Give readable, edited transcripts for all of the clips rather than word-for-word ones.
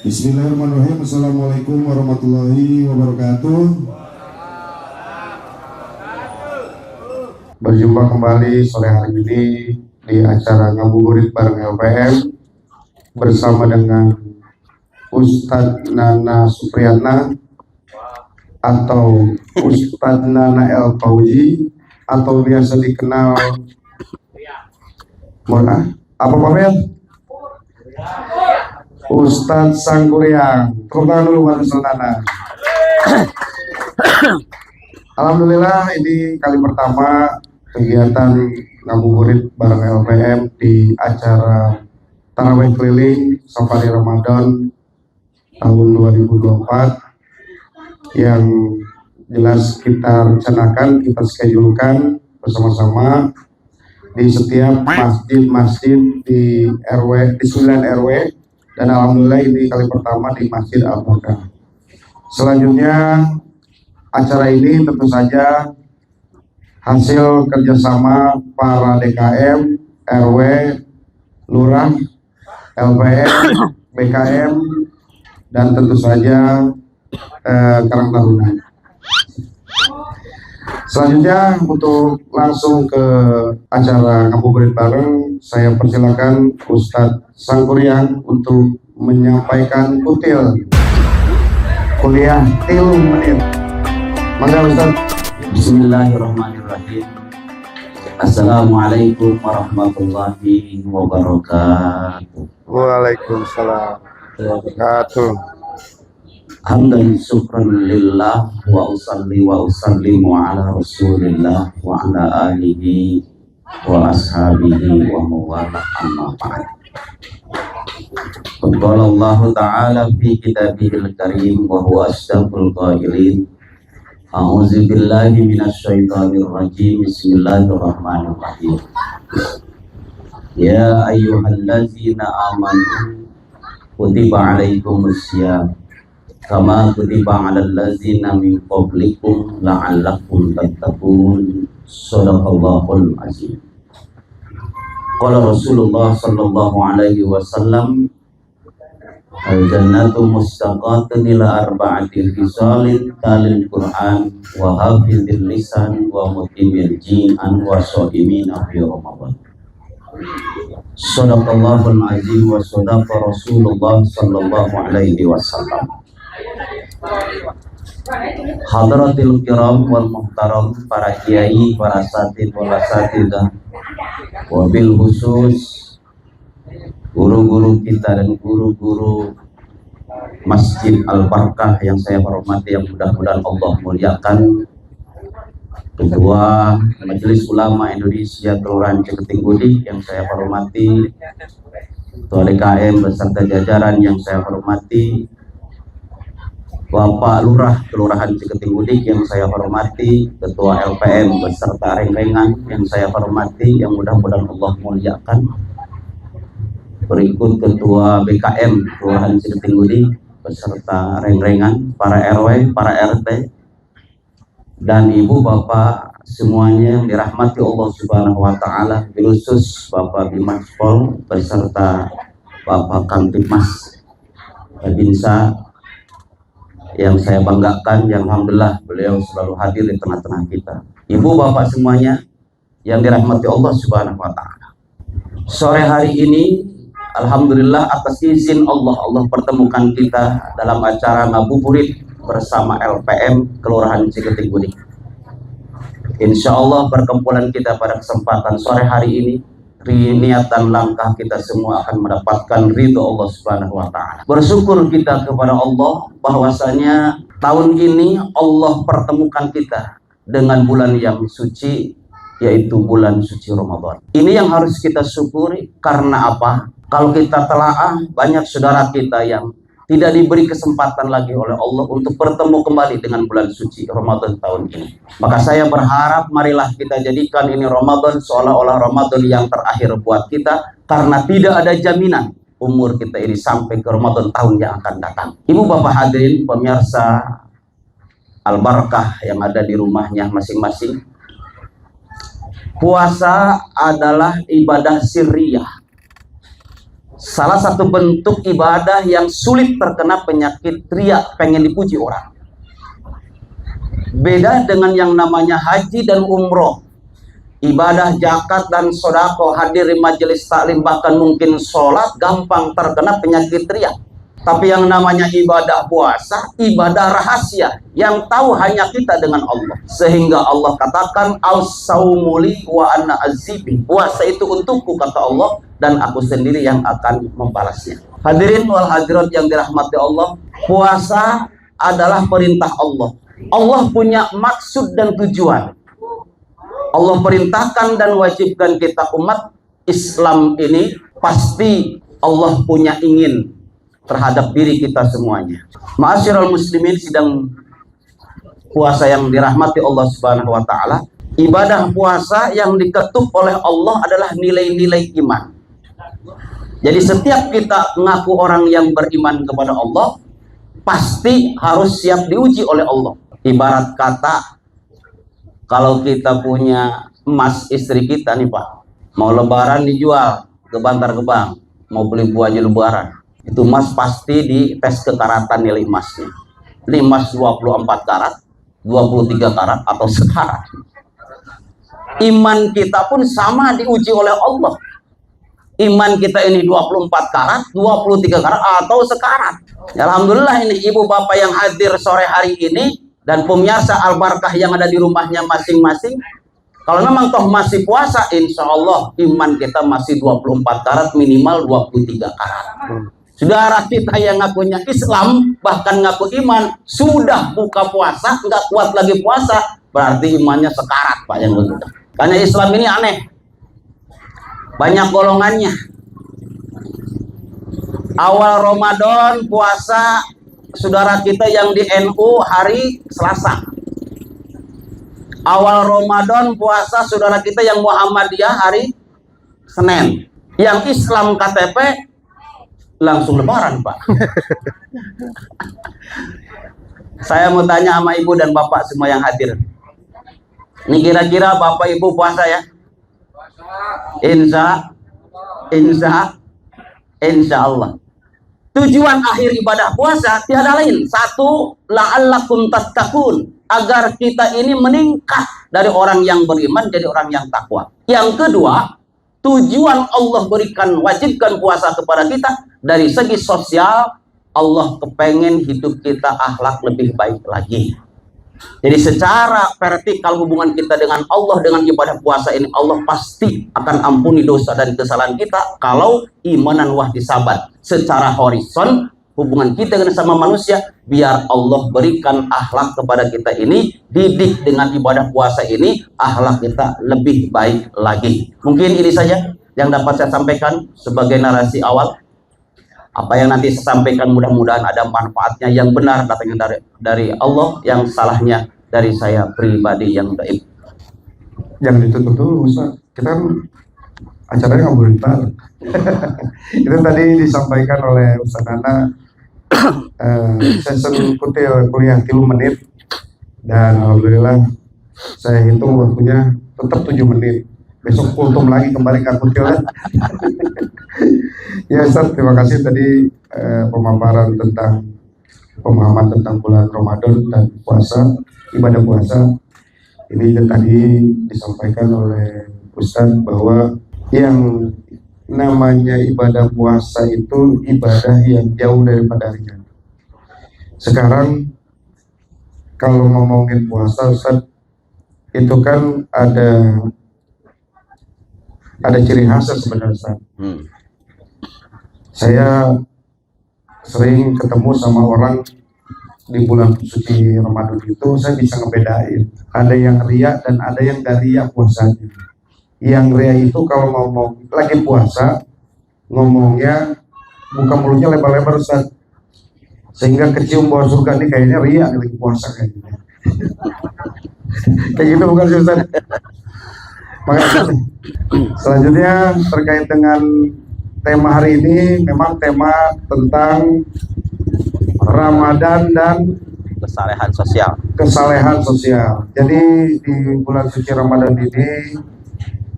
Bismillahirrahmanirrahim. Assalamualaikum warahmatullahi wabarakatuh. Berjumpa kembali sore hari ini di acara ngabuburit bareng LPM bersama dengan Ustadz Nana Supriyatna atau Ustadz Nana El Fauzi atau biasa dikenal apa Pamel? Ustadz Sangkuriang. Tepuk tangan dulu buat Ustadz Nana. Alhamdulillah ini kali pertama kegiatan ngabuburit bareng LPM di acara Tarawih Keliling Safari Ramadan tahun 2024 yang jelas kita rencanakan, kita schedule-kan bersama-sama di setiap masjid-masjid di RW, di 9 RW, dan alhamdulillah ini kali pertama di Masjid Al-Barkah. Selanjutnya acara ini tentu saja hasil kerjasama para DKM, RW, Lurah, LPM, BKM, dan tentu saja Karang Taruna. Selanjutnya untuk langsung ke acara ngabuburit bareng, saya persilakan Ustadz Sangkuriang untuk menyampaikan kuliah 3 menit. Mangga Ustadz. Bismillahirrahmanirrahim. Assalamualaikum warahmatullahi wabarakatuh. Waalaikumsalam wabarakatuh. Hamdan syukran lillah wa usalli wa usallimu ala rasulillah wa ala alihi wa ashabihi wa mawala amma ba'd. Qala Allah Ta'ala fi kitabihil karim wa huwa asdaqul qailin. A'udzu billahi minasy syaithanir rajim. Bismillahirrahmanirrahim. Ya ayyuhallazina amanu kutiba alaikumus syiyam kama kutiba 'alal ladzina min qablikum la'allakum tattaqun. Shadaqallahul azim. Qala Rasulullah sallallahu alaihi wasallam, al-jannatu mustaqatun ila arba'ati khisalin talil Qur'an wa hafizil lisan wa mutimil jin'an wa shahimina fi Ramadan. Shadaqallahul azim wa sadaqa Rasulullah sallallahu alaihi wasallam. Hadratil kiram wal muhtaram, para kiai, para satid wal asatidah, wabil khusus guru-guru kita dan guru-guru Masjid Al-Barkah yang saya hormati, yang mudah-mudahan Allah muliakan. Ketua Majelis Ulama Indonesia Kelurahan Ciketinggudi yang saya hormati, Ketua DKM beserta jajaran yang saya hormati, Bapak Lurah Kelurahan Ciketinggudi yang saya hormati, Ketua LPM beserta reng-rengan yang saya hormati, yang mudah-mudahan Allah muliakan. Berikut Ketua BKM Kelurahan Ciketinggudi beserta reng-rengan, para RW, para RT, dan Ibu Bapak semuanya yang dirahmati Allah Subhanahu wa Ta'ala, khusus Bapak Bimas Pol beserta Bapak Kamtipmas Babinsa yang saya banggakan, yang alhamdulillah beliau selalu hadir di tengah-tengah kita. Ibu bapak semuanya yang dirahmati Allah Subhanahu wa Ta'ala, sore hari ini alhamdulillah atas izin Allah, Allah pertemukan kita dalam acara ngabuburit bersama LPM Kelurahan Ciketinggudi. Insya Allah perkumpulan kita pada kesempatan sore hari ini, niatan langkah kita semua akan mendapatkan ridho Allah Subhanahu wa Ta'ala. Bersyukur kita kepada Allah bahwasanya tahun ini Allah pertemukan kita dengan bulan yang suci, yaitu bulan suci Ramadan. Ini yang harus kita syukuri. Karena apa? Kalau kita telaah, banyak saudara kita yang tidak diberi kesempatan lagi oleh Allah untuk bertemu kembali dengan bulan suci Ramadan tahun ini. Maka saya berharap marilah kita jadikan ini Ramadan seolah-olah Ramadan yang terakhir buat kita, karena tidak ada jaminan umur kita ini sampai ke Ramadan tahun yang akan datang. Ibu bapak hadirin pemirsa Al-Barakah yang ada di rumahnya masing-masing, puasa adalah ibadah sirriyah. Salah satu bentuk ibadah yang sulit terkena penyakit riya, pengen dipuji orang. Beda dengan yang namanya haji dan umroh. Ibadah zakat dan sodako, hadir di majelis taklim, bahkan mungkin sholat, gampang terkena penyakit riya. Tapi yang namanya ibadah puasa, ibadah rahasia yang tahu hanya kita dengan Allah. Sehingga Allah katakan, "As-saumuli wa ana azibi." Puasa itu untukku, kata Allah, dan aku sendiri yang akan membalasnya. Hadirin wal hadirat yang dirahmati Allah, puasa adalah perintah Allah. Allah punya maksud dan tujuan. Allah perintahkan dan wajibkan kita umat Islam ini, pasti Allah punya ingin terhadap diri kita semuanya. Ma'asyiral muslimin, sidang puasa yang dirahmati Allah Subhanahu wa taala, ibadah puasa yang diketuk oleh Allah adalah nilai-nilai iman. Jadi setiap kita mengaku orang yang beriman kepada Allah, pasti harus siap diuji oleh Allah. Ibarat kata, kalau kita punya emas istri kita nih Pak, mau lebaran dijual ke Bantar Gebang, mau beli buahnya lebaran, itu emas pasti dites kekaratan nilai emasnya. Ini emas 24 karat, 23 karat, atau sekarat. Iman kita pun sama diuji oleh Allah. Iman kita ini 24 karat, 23 karat, atau sekarat. Alhamdulillah ini ibu bapak yang hadir sore hari ini, dan pemirsa Al-Barakah yang ada di rumahnya masing-masing, kalau memang toh masih puasa, insya Allah iman kita masih 24 karat, minimal 23 karat. Saudara kita yang ngakunya Islam, bahkan ngaku iman, sudah buka puasa, nggak kuat lagi puasa, berarti imannya sekarat Pak, yang begitu. Karena Islam ini aneh, banyak golongannya. Awal Ramadan puasa saudara kita yang di NU hari Selasa. Awal Ramadan puasa saudara kita yang Muhammadiyah hari Senin. Yang Islam KTP langsung lebaran Pak. Saya mau tanya sama ibu dan bapak semua yang hadir, ini kira-kira bapak ibu puasa ya? Insya Allah. Tujuan akhir ibadah puasa tiada lain, satu, la'allakum tattaqun, agar kita ini meningkat dari orang yang beriman jadi orang yang takwa. Yang kedua, tujuan Allah berikan, wajibkan puasa kepada kita dari segi sosial, Allah kepengen hidup kita akhlak lebih baik lagi. Jadi secara vertikal hubungan kita dengan Allah dengan ibadah puasa ini, Allah pasti akan ampuni dosa dan kesalahan kita kalau imanan wahtisaban. Secara horizon hubungan kita dengan sama manusia, biar Allah berikan akhlak kepada kita ini, didik dengan ibadah puasa ini, akhlak kita lebih baik lagi. Mungkin ini saja yang dapat saya sampaikan sebagai narasi awal. Apa yang nanti saya sampaikan mudah-mudahan ada manfaatnya, yang benar datangnya dari Allah, yang salahnya dari saya pribadi yang dhaif. Yang ditutup dulu Ustaz, kita kan acaranya ngobrolin tar. Itu tadi disampaikan oleh Ustaz Nana. Saya ikuti kuliah 3 menit, dan alhamdulillah saya hitung waktunya tetap 7 menit. Besok kultum lagi kembali ke kutil. Ya Ustaz, terima kasih tadi pemaparan tentang pemahaman tentang bulan Ramadan dan puasa, ibadah puasa. Ini yang tadi disampaikan oleh Ustaz bahwa yang namanya ibadah puasa itu ibadah yang jauh daripada ringan. Sekarang kalau ngomongin puasa Ustaz, itu kan ada ciri khasnya sebenarnya Ustaz. Saya sering ketemu sama orang di bulan suci Ramadan itu, saya bisa ngebedain ada yang ria dan ada yang gak ria puasanya. Yang ria itu kalau ngomong lagi puasa, ngomongnya buka mulutnya lebar-lebar Ustaz. sehingga kecium bau surga ini kayaknya ria lagi puasa kayaknya. Kayak gitu bukan sih Ustaz? Makasih. Selanjutnya terkait dengan tema hari ini, memang tema tentang Ramadan dan Kesalehan sosial. kesalehan sosial. Jadi di bulan suci Ramadan ini,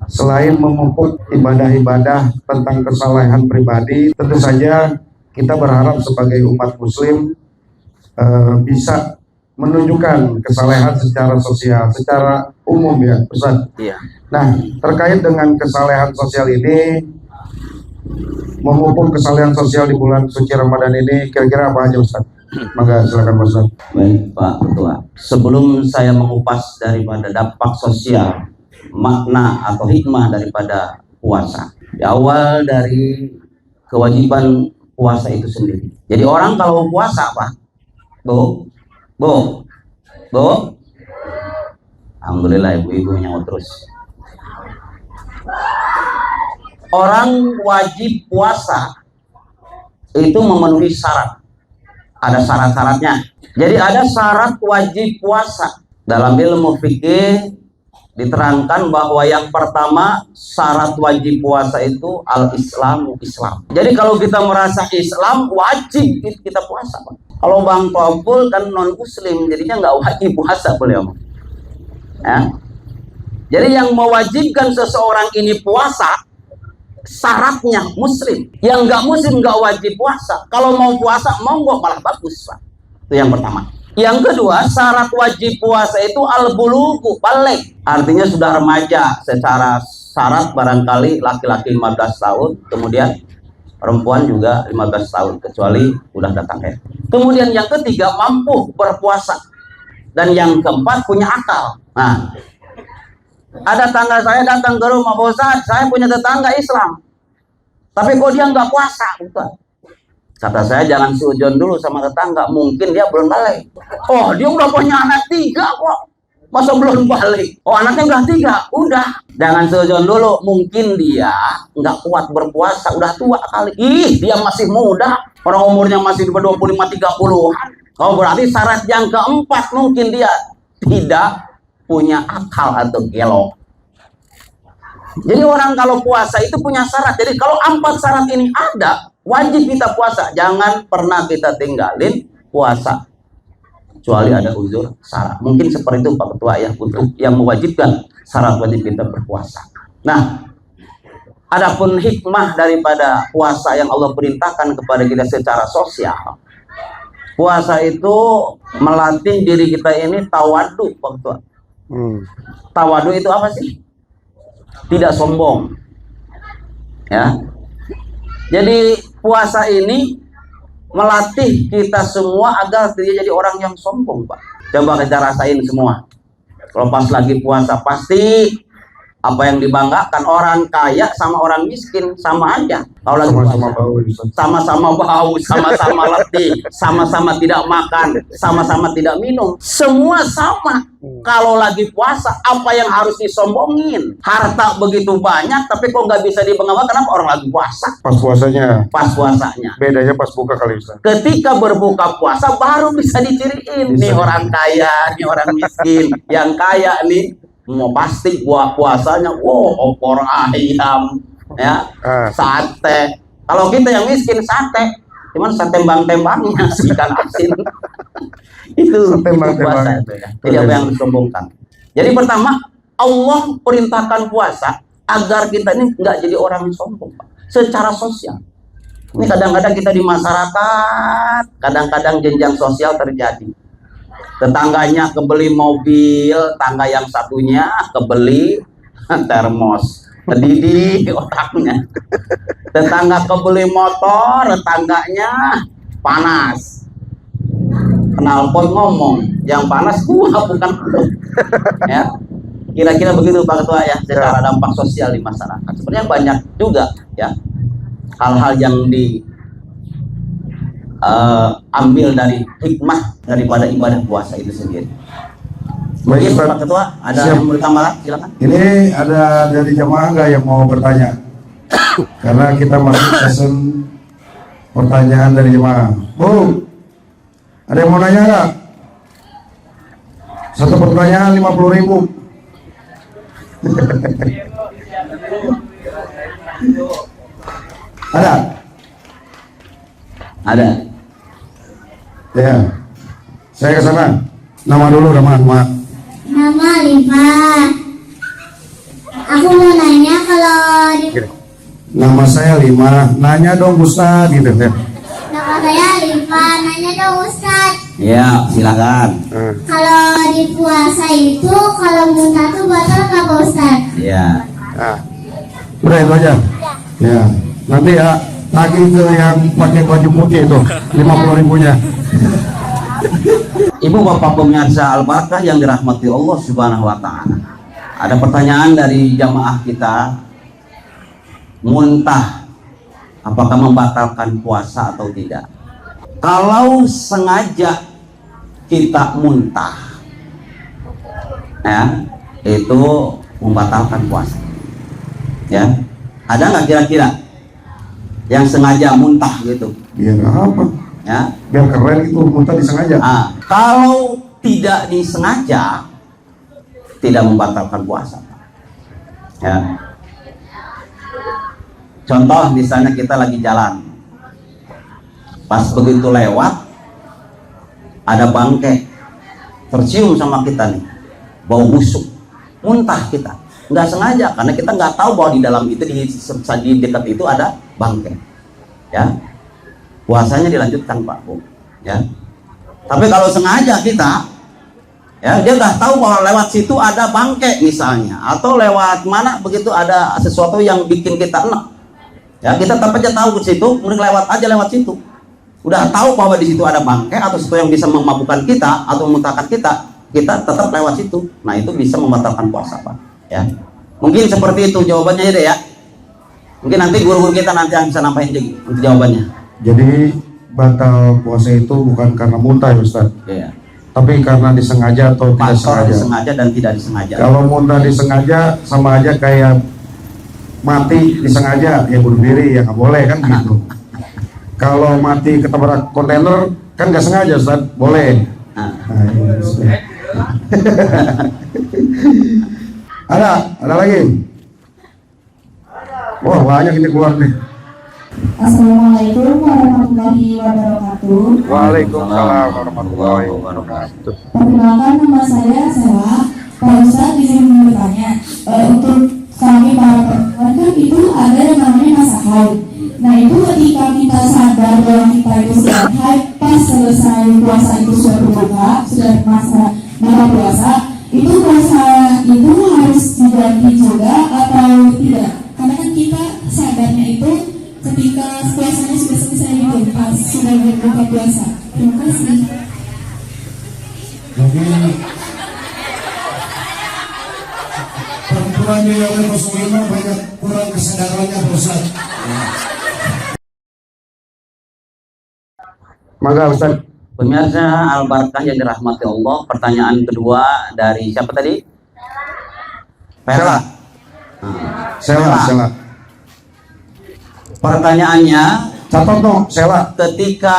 selain memupuk ibadah-ibadah tentang kesalehan pribadi, tentu saja kita berharap sebagai umat muslim bisa menunjukkan kesalehan secara sosial, secara umum ya Ustaz. Iya. Nah, terkait dengan kesalehan sosial ini, memupuk kesalehan sosial di bulan suci Ramadan ini, kira-kira apa aja Ustaz? Maka silakan Ustaz. Baik Pak Ketua. Sebelum saya mengupas daripada dampak sosial, makna atau hikmah daripada puasa. Di awal dari kewajiban puasa itu sendiri. Jadi orang kalau puasa Pak, Bu, alhamdulillah ibu-ibu nyawa terus. Orang wajib puasa itu memenuhi syarat. Ada syarat-syaratnya. Jadi ada syarat wajib puasa. Dalam ilmu fikih diterangkan bahwa yang pertama syarat wajib puasa itu al-islamu, Islam. Jadi kalau kita merasa Islam wajib kita puasa, Pak. Kalau Bang Topul kan non muslim, jadinya nggak wajib puasa beliau. Ya. Jadi yang mewajibkan seseorang ini puasa syaratnya muslim. Yang nggak muslim nggak wajib puasa. Kalau mau puasa monggo, malah bagus, Pak. Itu yang pertama. Yang kedua, syarat wajib puasa itu al-bulughu, balik. Artinya sudah remaja. Secara syarat barangkali laki-laki 15 tahun, kemudian perempuan juga 15 tahun, kecuali udah datang haid. Kemudian yang ketiga, mampu berpuasa. Dan yang keempat, punya akal. Nah, ada tangga saya datang ke rumah, Pak Ustaz, saya punya tetangga Islam, tapi kok dia nggak puasa, Ustaz. Kata saya, jangan sujon dulu sama tetangga, mungkin dia belum balik. Oh, dia udah punya anak 3 kok, masa belum balik? Oh, anaknya udah 3, udah. Jangan sujon dulu, mungkin dia nggak kuat berpuasa, udah tua kali. Ih, dia masih muda, orang umurnya masih 25-30-an. Oh, berarti syarat yang keempat, mungkin dia tidak punya akal atau gelo. Jadi orang kalau puasa itu punya syarat. Jadi kalau 4 syarat ini ada, wajib kita puasa. Jangan pernah kita tinggalin puasa kecuali ada uzur syarat. Mungkin seperti itu Pak Ketua ya, untuk yang mewajibkan syarat wajib kita berpuasa. Nah, adapun hikmah daripada puasa yang Allah perintahkan kepada kita secara sosial, puasa itu melatih diri kita ini tawadu, Pak Ketua. Tawadu itu apa sih? Tidak sombong. Ya. Jadi puasa ini melatih kita semua agar tidak jadi orang yang sombong, Pak. Coba kita rasain semua. Kalau pas lagi puasa pasti apa yang dibanggakan orang kaya sama orang miskin sama aja. Kalau lagi Sama-sama bau, sama-sama bau, sama-sama letih, sama-sama tidak makan, sama-sama tidak minum, semua sama. Kalau lagi puasa, apa yang harus disombongin? Harta begitu banyak, tapi kok nggak bisa dibanggakan? Kenapa orang lagi puasa? Pas puasanya. Pas puasanya. Bedanya pas buka kali Ustaz. Ketika berbuka puasa baru bisa diciriin. Nih orang kaya, nih orang miskin. Yang kaya nih mau pasti puasanya, wow, opor ayam, ya, sate. Kalau kita yang miskin sate, cuman sate tembang-tembangnya, ikan asin. Itu puasa itu ya. Jadi apa yang disombongkan. Jadi pertama, Allah perintahkan puasa agar kita ini nggak jadi orang yang sombong, Pak. Secara sosial. Ini kadang-kadang kita di masyarakat, kadang-kadang jenjang sosial terjadi. Tetangganya kebeli mobil, tangga yang satunya kebeli termos, mendidih otaknya. Tetangga kebeli motor, tetangganya panas. Knalpot ngomong, yang panas gua bukan lu. Ya, kira-kira begitu Pak Ketua ya, secara dampak sosial di masyarakat. Sebenarnya banyak juga ya hal-hal yang ambil dari hikmah daripada ibadah puasa itu sendiri. Mungkin Pak Ketua ada yang mau ditambah lagi, silakan. Ini ada dari jamaah nggak yang mau bertanya? Karena kita masuk sesi pertanyaan dari jemaah. Bu, Ada yang mau nanya nggak? Satu pertanyaan 50.000. Ada? Ada. Ya. Saya ke sana. Nama dulu, nama. Nama Liva. Aku mau nanya kalau di Nama saya Lima. Nanya dong Ustaz gitu ya. nama saya Liva. Nanya dong Ustaz. Ya, silakan. Kalau di puasa itu kalau muntah tuh batal nggak Pak Ustaz? Ya. Nah, udah itu aja. Ya. Nanti ya lagi ke yang pakai baju putih itu 50.000-nya. Ibu bapak pemirsa Al-Barakah yang dirahmati Allah Subhanahu wa Ta'ala, ada pertanyaan dari jamaah kita, muntah apakah membatalkan puasa atau tidak? Kalau sengaja kita muntah, ya, itu membatalkan puasa. Ya, ada nggak kira-kira yang sengaja muntah gitu? Biar apa? Ya, Biar keren itu, muntah disengaja. kalau tidak disengaja, tidak membatalkan puasa. Ya. Contoh misalnya kita lagi jalan, pas begitu lewat ada bangke tercium sama kita nih, bau busuk, muntah kita, nggak sengaja karena kita nggak tahu bahwa di dalam itu di dekat itu ada bangke. Ya. Puasanya dilanjutkan Pak Bu, ya. Tapi kalau sengaja kita, ya, dia udah tahu bahwa lewat situ ada bangke misalnya, atau lewat mana begitu ada sesuatu yang bikin kita enak, ya, kita tetap aja tahu ke situ, kemudian lewat situ. Udah tahu bahwa di situ ada bangke atau sesuatu yang bisa memabukkan kita atau memuntahkan kita tetap lewat situ. Nah, itu bisa membatalkan puasa Pak, ya. Mungkin seperti itu jawabannya ya, ya. Mungkin nanti guru-guru kita nanti yang bisa nampain jadi untuk jawabannya. Jadi batal puasa itu bukan karena muntah ya Ustaz, Ya. tapi karena disengaja atau tidak Faktor sengaja. disengaja dan tidak disengaja. Kalau muntah disengaja sama aja kayak mati disengaja, ya bunuh diri, ya nggak boleh kan gitu. Kalau mati ketabrak kontainer kan nggak sengaja Ustaz, boleh. Nah, Nah, ini Ustaz. Ada lagi? Wah, banyak ini keluar nih. Assalamualaikum warahmatullahi wabarakatuh. Waalaikumsalam warahmatullahi wabarakatuh. Perkenalkan, nama saya Sela. Pak Ustadz izin bertanya, untuk kami para perempuan kan itu ada yang namanya masa haid. Nah, itu ketika kita sadar bahwa kita itu sedang haid, pas selesai puasa itu sudah berbuka, sudah masa puasa, itu puasa itu harus diganti juga atau tidak? Karena kan kita sadarnya itu ketika puasanya sudah selesai itu, pas sudah berbuka puasa. Terima kasih. Jadi perempuan di RW 05 banyak kurang kesadarannya Pak Ustaz. Maka Ustaz. pemirsa Al-Barakah yang dirahmati Allah, pertanyaan kedua dari siapa tadi? Pela. Sela. Pertanyaannya, Catat dong, Sela. ketika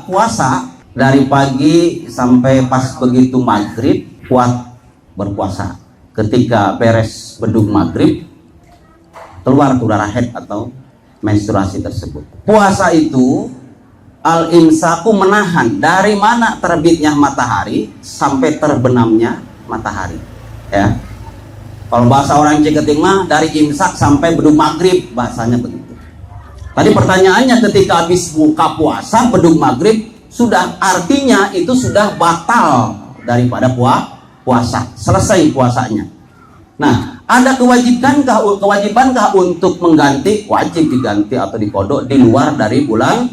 puasa dari pagi sampai pas begitu maghrib kuat berpuasa. Ketika beres beduk maghrib keluar darah haid atau menstruasi tersebut. Puasa itu al-imsaku menahan dari mana terbitnya matahari sampai terbenamnya matahari. Ya. Kalau bahasa orang Ciketing mah dari imsak sampai beduk maghrib, bahasanya begitu. Tadi pertanyaannya ketika habis buka puasa beduk maghrib sudah, artinya itu sudah batal daripada puasa, selesai puasanya. Nah, ada kewajibankah untuk mengganti? Wajib diganti atau dikodok di luar dari bulan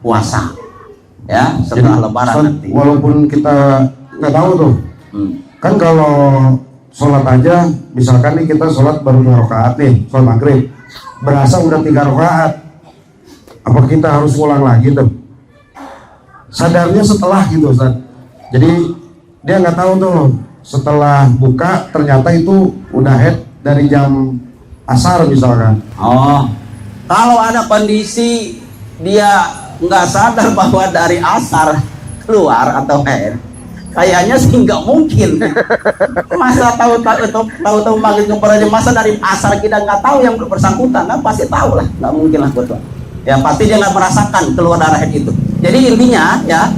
puasa, ya, setelah lebaran Ustaz, nanti. walaupun kita nggak tahu tuh, kan kalau sholat aja, misalkan nih kita sholat baru 2 rakaat nih, sholat maghrib, berasa udah 3 rakaat, apa kita harus ulang lagi tuh? Sadarnya setelah gitu Ustaz. Jadi dia nggak tahu tuh, setelah buka ternyata itu udah head dari jam asar misalkan. Oh, kalau ada kondisi dia nggak sadar bahwa dari asar keluar atau head, kayaknya sih nggak mungkin. Masa tahu maghrib kepada masa dari asar kita nggak tahu yang bersangkutan, kan pasti tahu lah, nggak mungkin lah betul. Ya pasti dia nggak merasakan keluar darah head itu. Jadi intinya ya,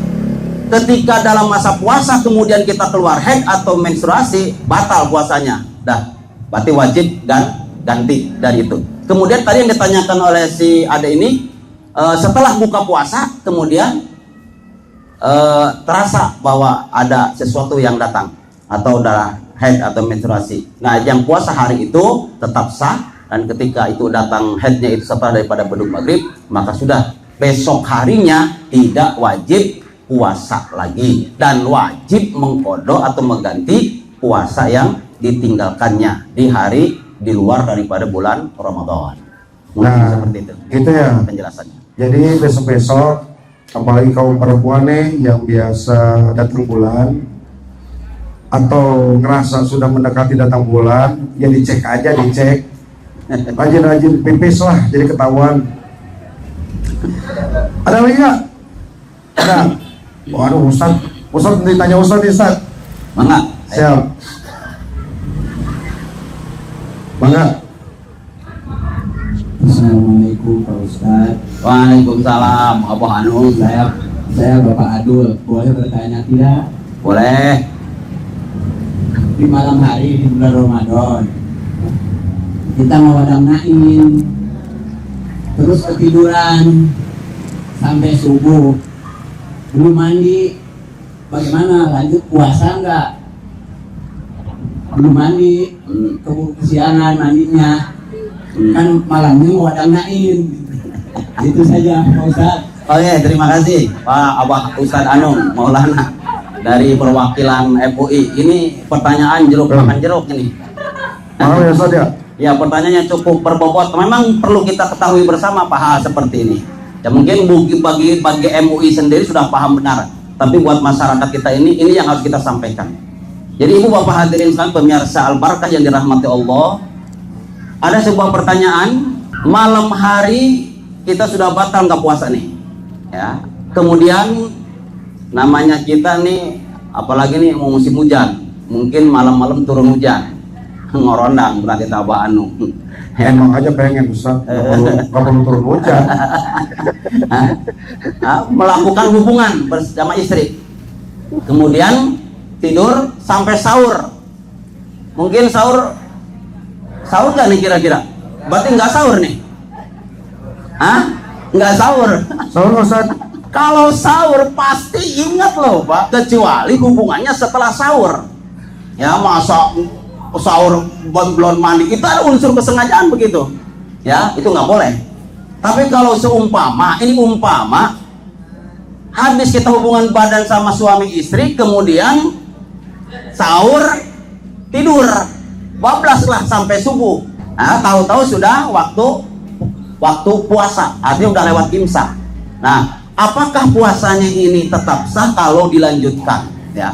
ketika dalam masa puasa kemudian kita keluar head atau menstruasi, batal puasanya. Dah, berarti wajib ganti dari itu. Kemudian tadi yang ditanyakan oleh si Ade ini, setelah buka puasa kemudian terasa bahwa ada sesuatu yang datang atau darah head atau menstruasi. Nah, yang puasa hari itu tetap sah, dan ketika itu datang headnya itu setelah daripada beduk maghrib, maka sudah besok harinya tidak wajib puasa lagi dan wajib mengqadha atau mengganti puasa yang ditinggalkannya di hari di luar daripada bulan Ramadan. Mungkin Nah, seperti itu ya penjelasannya. Jadi besok-besok, apalagi kaum perempuan nih yang biasa datang bulan atau ngerasa sudah mendekati datang bulan, ya dicek aja, dicek. Rajin-rajin pipis lah, jadi ketahuan. Ada lagi nggak? Ada. Waduh, Ustaz ditanya Ustaz nih, Ustaz. Mangga. Siap. Mangga. Assalamualaikum Pak Ustadz. Waalaikumsalam Abah Anu. Saya Bapak Adul. Boleh bertanya tidak? Boleh. Di malam hari di bulan Ramadan kita mewadang-nain, terus ketiduran sampai subuh, belum mandi, bagaimana? Lanjut puasa enggak? Belum mandi, kesiangan mandinya, kan malamnya mewadang-nain. Itu saja Pak Ustadz. Oke, terima kasih Pak Abah Ustadz Anung Maulana dari perwakilan FUI. Ini pertanyaan jeruk makan jeruk ini. Maaf ya Ustaz ya. Ya, pertanyaannya cukup berbobot. Memang perlu kita ketahui bersama Pak hal seperti ini. Ya mungkin bagi MUI sendiri sudah paham benar, tapi buat masyarakat kita ini yang harus kita sampaikan. Jadi Ibu Bapak hadirin sekalian pemirsa Al-Barakah yang dirahmati Allah, ada sebuah pertanyaan, malam hari kita sudah batal nggak puasa nih, ya. Kemudian namanya kita nih, apalagi nih mau musim hujan, mungkin malam-malam turun hujan, ngorondang berarti tabah anu. Emang aja pengen Ustaz, nggak perlu turun hujan. Melakukan hubungan bersama istri, kemudian tidur sampai sahur. Mungkin sahur gak nih kira-kira? Berarti nggak sahur nih? Nggak sahur. Sahur Ustaz. Kalau sahur pasti ingat loh Pak, kecuali hubungannya setelah sahur. Ya masa sahur belum mandi, itu ada unsur kesengajaan begitu. Ya, itu nggak boleh. Tapi kalau umpama habis kita hubungan badan sama suami istri, kemudian sahur tidur, bablaslah sampai subuh. Nah, tahu-tahu sudah waktu puasa, artinya udah lewat imsak. Nah, apakah puasanya ini tetap sah kalau dilanjutkan? Ya,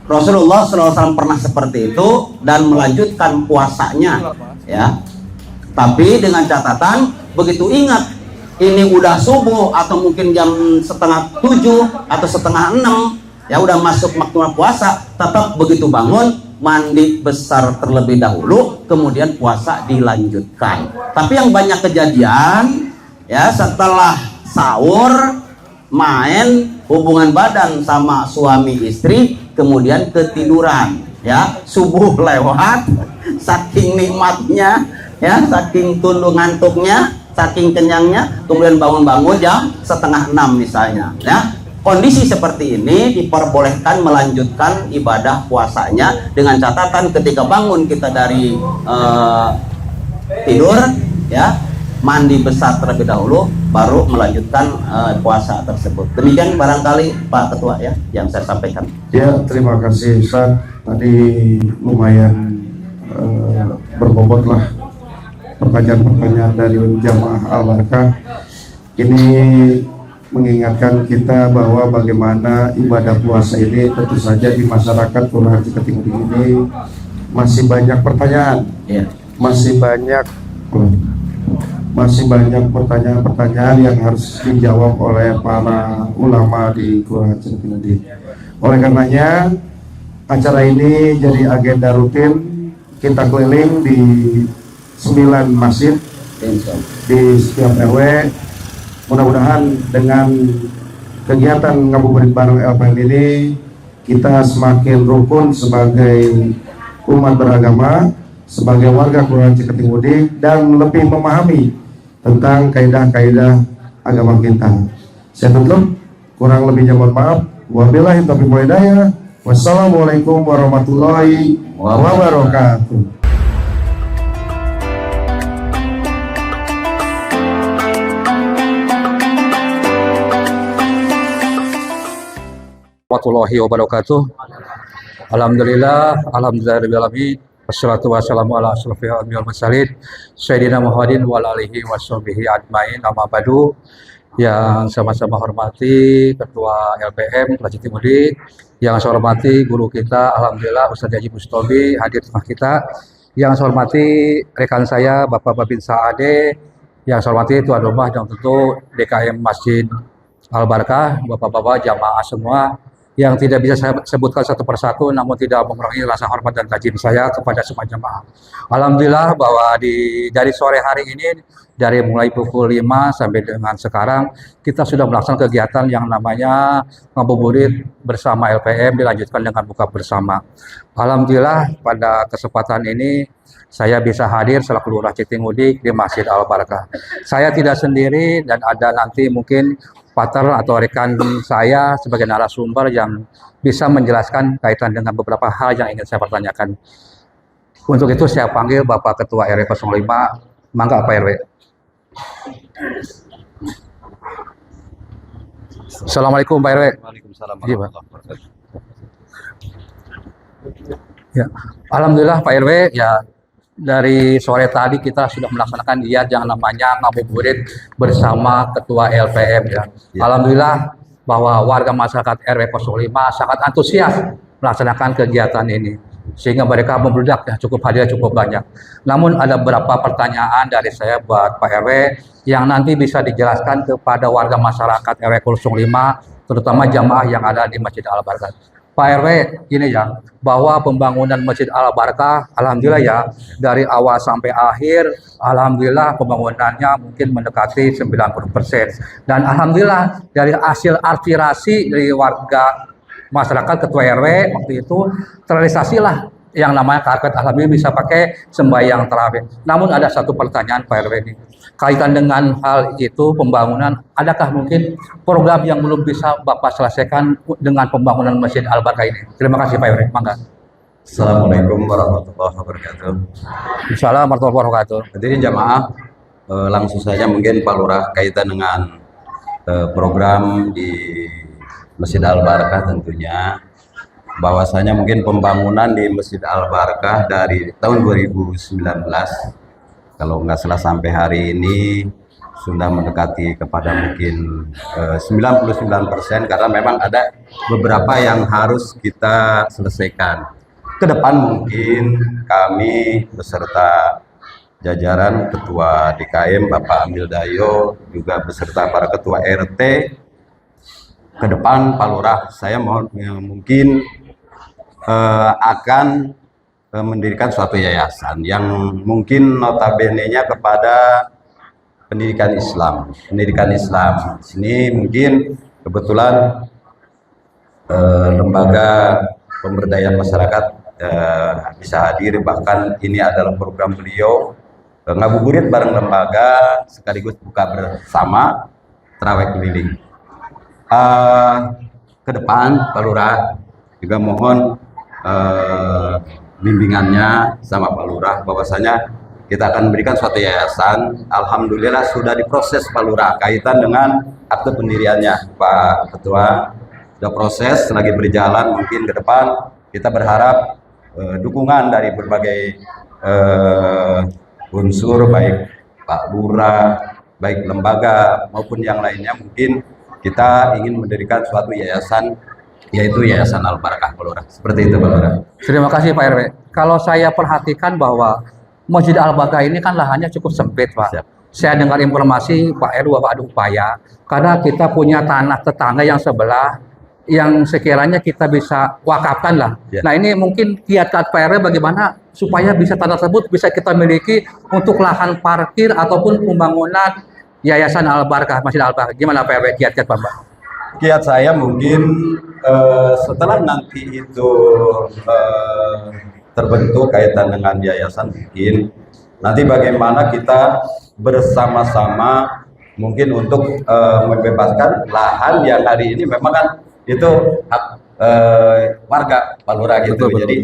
Rasulullah SAW pernah seperti itu dan melanjutkan puasanya, ya. Tapi dengan catatan, begitu ingat ini udah subuh atau mungkin jam 6:30 atau 5:30, ya udah masuk waktu puasa, tetap begitu bangun mandi besar terlebih dahulu, kemudian puasa dilanjutkan. Tapi yang banyak kejadian, ya setelah sahur main hubungan badan sama suami istri, kemudian ketiduran, ya subuh lewat, saking nikmatnya, ya saking tunduk ngantuknya, saking kenyangnya, kemudian bangun-bangun jam 5:30 misalnya, ya. Kondisi seperti ini diperbolehkan melanjutkan ibadah puasanya dengan catatan ketika bangun kita dari tidur, ya mandi besar terlebih dahulu, baru melanjutkan puasa tersebut. Demikian barangkali Pak Ketua ya yang saya sampaikan. Ya, terima kasih Ustaz. Tadi lumayan berbobot lah pertanyaan-pertanyaan dari jamaah Al-Barakah. Ini mengingatkan kita bahwa bagaimana ibadah puasa ini tentu saja di masyarakat Kelurahan Ciketingudi ini masih banyak pertanyaan, Ya. masih banyak masih banyak pertanyaan-pertanyaan yang harus dijawab oleh para ulama di Kelurahan Cilepingudi. Oleh karenanya acara ini jadi agenda rutin, kita keliling di 9 masjid di setiap RW. Mudah-mudahan dengan kegiatan ngabuburit bareng LPM ini kita semakin rukun sebagai umat beragama, sebagai warga Kelurahan Ciketingudi, dan lebih memahami tentang kaidah-kaidah agama kita. Saya tutup, kurang lebihnya mohon maaf. Wabillahi taufiq wal hidayah. Wassalamualaikum warahmatullahi wabarakatuh. Warahmatullahi wabarakatuh. Alhamdulillahirabbil. Wassalatu wassalamu ala asyrofil anbiya'i wal mursalin Sayyidina Muhammadin wa alihi washabihi ajmain. Amma ba'du. Yang sama-sama hormati Ketua LPM Kelurahan Cilepingudi, yang saya hormati guru kita, alhamdulillah Ustaz Haji Mustobi hadir di tengah kita, yang saya hormati rekan saya Bapak Babin Saade, yang saya hormati tuan rumah dan tentu DKM Masjid Al Barakah, Bapak-bapak jamaah semua, yang tidak bisa saya sebutkan satu persatu, namun tidak mengurangi rasa hormat dan tajim saya kepada semua jemaah. Alhamdulillah bahwa dari sore hari ini, dari mulai pukul 5 sampai dengan sekarang, kita sudah melaksanakan kegiatan yang namanya ngabuburit bersama LPM, dilanjutkan dengan buka bersama. Alhamdulillah pada kesempatan ini saya bisa hadir selaku Lurah Cilepingudi di Masjid Al Barakah. Saya tidak sendiri dan ada nanti mungkin partner atau rekan saya sebagai narasumber yang bisa menjelaskan kaitan dengan beberapa hal yang ingin saya pertanyakan. Untuk itu saya panggil Bapak Ketua RW 05, mangga Pak RW. Assalamualaikum Pak RW. Waalaikumsalam Iya, Pak. warahmatullahi wabarakatuh. Ya, alhamdulillah Pak RW, ya dari sore tadi kita sudah melaksanakan giat yang namanya ngabuburit bersama Ketua LPM ya. Alhamdulillah bahwa warga masyarakat RW 05 sangat antusias melaksanakan kegiatan ini, sehingga mereka membludak ya, cukup hadir cukup banyak. Namun ada beberapa pertanyaan dari saya buat Pak RW yang nanti bisa dijelaskan kepada warga masyarakat RW 05, terutama jamaah yang ada di Masjid Al Barakah. Pak RW, ini ya, bahwa pembangunan Masjid Al Barakah, alhamdulillah ya, dari awal sampai akhir, alhamdulillah pembangunannya mungkin mendekati 90%. Dan alhamdulillah dari hasil aspirasi dari warga masyarakat Ketua RW waktu itu terrealisasilah yang namanya karpet, alhamdulillah bisa pakai sembahyang tarawih. Namun ada satu pertanyaan Pak RW ini, kaitan dengan hal itu pembangunan, adakah mungkin program yang belum bisa Bapak selesaikan dengan pembangunan Masjid Al Barakah ini? Terima kasih Pak RW, mangga. Assalamualaikum warahmatullahi wabarakatuh. Assalamualaikum warahmatullahi wabarakatuh. Hadirin jamaah, langsung saja mungkin Pak Lurah kaitan dengan program di Masjid Al Barakah tentunya, bahwasanya mungkin pembangunan di Masjid Al Barakah dari tahun 2019 kalau nggak salah sampai hari ini sudah mendekati kepada mungkin 99%, karena memang ada beberapa yang harus kita selesaikan. Ke depan mungkin kami beserta jajaran Ketua DKM Bapak Amil Dayo juga beserta para Ketua RT, ke depan Pak Lurah saya mohon mungkin akan mendirikan suatu yayasan yang mungkin notabene-nya kepada pendidikan Islam. Pendidikan Islam di sini mungkin kebetulan lembaga pemberdayaan masyarakat bisa hadir, bahkan ini adalah program beliau ngabuburit bareng lembaga sekaligus buka bersama tarawih keliling. Ke depan Pak Lurah juga mohon bimbingannya sama Pak Lurah, bahwasanya kita akan memberikan suatu yayasan. Alhamdulillah sudah diproses Pak Lurah kaitan dengan akte pendiriannya. Pak Ketua sudah proses, lagi berjalan. Mungkin ke depan kita berharap dukungan dari berbagai unsur, baik Pak Lurah, baik lembaga maupun yang lainnya. Mungkin kita ingin mendirikan suatu yayasan, yaitu Yayasan Al Barakah Pak Lurah. Seperti itu Pak Lurah. Terima kasih Pak RW. Kalau saya perhatikan bahwa Masjid Al Barakah ini kan lahannya cukup sempit Pak. Siap. saya dengar informasi Pak RW Bapak ada upaya karena kita punya tanah tetangga yang sebelah yang sekiranya kita bisa wakafkan lah. Ya. Nah ini mungkin kiat-kiat Pak RW bagaimana supaya bisa tanah tersebut bisa kita miliki untuk lahan parkir ataupun pembangunan Yayasan Al-Barkah, Masjid Al-Barkah. Gimana Pak RW kiat-kiat Pak? Kiat saya mungkin setelah nanti itu terbentuk kaitan dengan yayasan, mungkin nanti bagaimana kita bersama-sama mungkin untuk membebaskan lahan yang hari ini memang kan itu hak warga Palura gitu. Betul. Jadi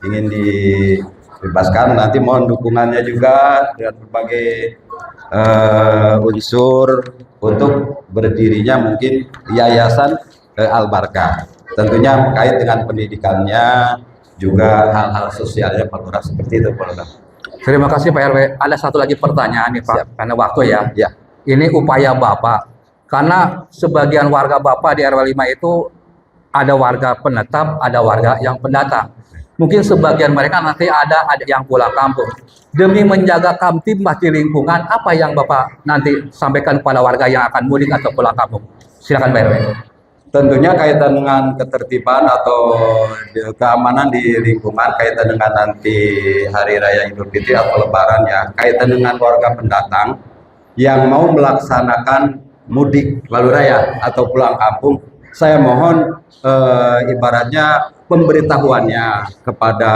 ingin dibebaskan, nanti mohon dukungannya juga dengan berbagai unsur untuk berdirinya mungkin Yayasan Al-Barkah. Tentunya kait dengan pendidikannya juga hal-hal sosialnya Palura seperti itu Palura. Terima kasih Pak RW. Ada satu lagi pertanyaan nih Pak, Siap. karena waktu ya. Ya. Ini upaya Bapak, karena sebagian warga Bapak di RW 5 itu ada warga penetap, ada warga yang pendatang. Mungkin sebagian mereka nanti ada yang pulang kampung. Demi menjaga kamtibmas di lingkungan, apa yang Bapak nanti sampaikan kepada warga yang akan mudik atau pulang kampung? Silakan Pak RW. Tentunya kaitan dengan ketertiban atau keamanan di lingkungan, kaitan dengan nanti Hari Raya Idul Fitri atau Lebaran ya, kaitan dengan warga pendatang yang mau melaksanakan mudik lalu raya atau pulang kampung, saya mohon ibaratnya pemberitahuannya kepada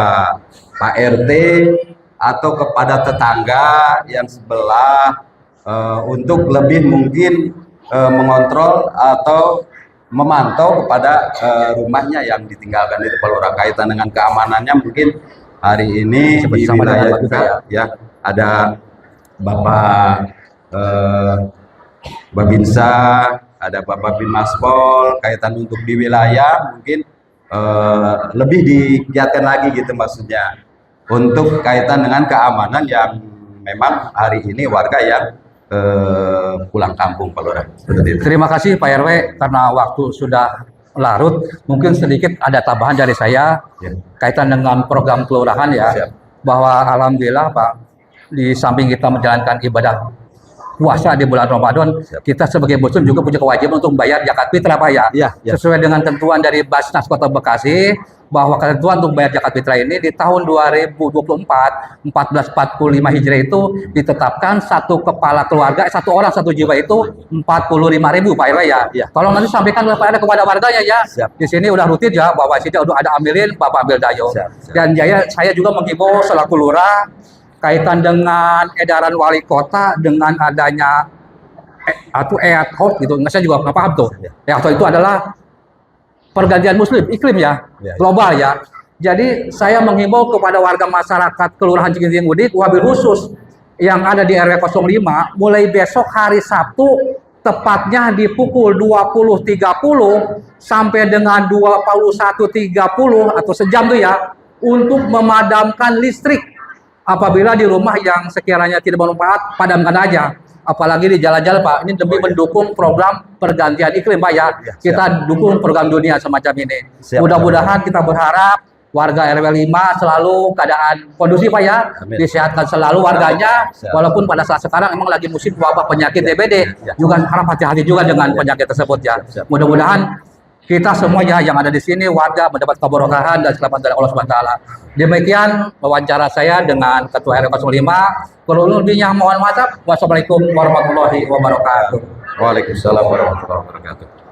Pak RT atau kepada tetangga yang sebelah untuk lebih mungkin mengontrol atau memantau kepada rumahnya yang ditinggalkan itu Palura. Kaitan dengan keamanannya mungkin hari ini di Bersama wilayah dengan juga ya ada Bapak Babinsa, ada Bapak Binmaspol, kaitan untuk di wilayah mungkin lebih digiatkan lagi gitu maksudnya untuk kaitan dengan keamanan yang memang hari ini warga yang pulang kampung Palura. Seperti itu. Terima kasih Pak RW, karena waktu sudah larut, mungkin sedikit ada tambahan dari saya Ya. kaitan dengan program kelurahan ya. Siap. Bahwa alhamdulillah Pak, di samping kita menjalankan ibadah puasa di bulan Ramadan, Siap. kita sebagai muslim juga punya kewajiban untuk membayar zakat fitrah Pak ya. Iya, iya. Sesuai dengan ketentuan dari Basnas Kota Bekasi, bahwa ketentuan untuk bayar zakat fitrah ini di tahun 2024 1445 Hijriah itu ditetapkan satu kepala keluarga, satu orang satu jiwa itu 45.000 Pak RW ya. Iya. Tolong nanti sampaikan Pak RW kepada warganya ya. Siap. Di sini udah rutin ya, bahwa sini udah ada amilin Bapak ambil dayo. Siap, siap. Dan saya juga menghimbau selaku lurah kaitan dengan edaran wali kota dengan adanya atau ad hoc gitu, nggak, saya juga nggak paham tuh. Ad hoc itu adalah pergantian muslim iklim ya, Ya. global ya. Jadi saya menghimbau kepada warga masyarakat Kelurahan Ciginting Udik wabil khusus yang ada di RW 05 mulai besok hari Sabtu tepatnya di pukul 20.30 sampai dengan 21.30 atau sejam tuh ya, untuk memadamkan listrik. Apabila di rumah yang sekiranya tidak bermanfaat, padamkan aja. Apalagi di jalan-jalan Pak, ini demi mendukung program pergantian iklim Pak ya. Kita dukung program dunia semacam ini. Siap. Mudah-mudahan kita berharap warga RW 5 selalu keadaan kondusif Pak ya. Amin. Disehatkan selalu warganya. Siap. Walaupun pada saat sekarang emang lagi musim wabah penyakit DBD. Ya. Juga harap hati-hati juga dengan penyakit tersebut ya. Siap. Mudah-mudahan kita semuanya yang ada di sini warga mendapat keberkahan dan keselamatan dari Allah Subhanahu wa taala. Demikian wawancara saya dengan Ketua RW 05. Kurang lebihnya mohon maaf. Wassalamualaikum warahmatullahi wabarakatuh. Waalaikumsalam warahmatullahi wabarakatuh.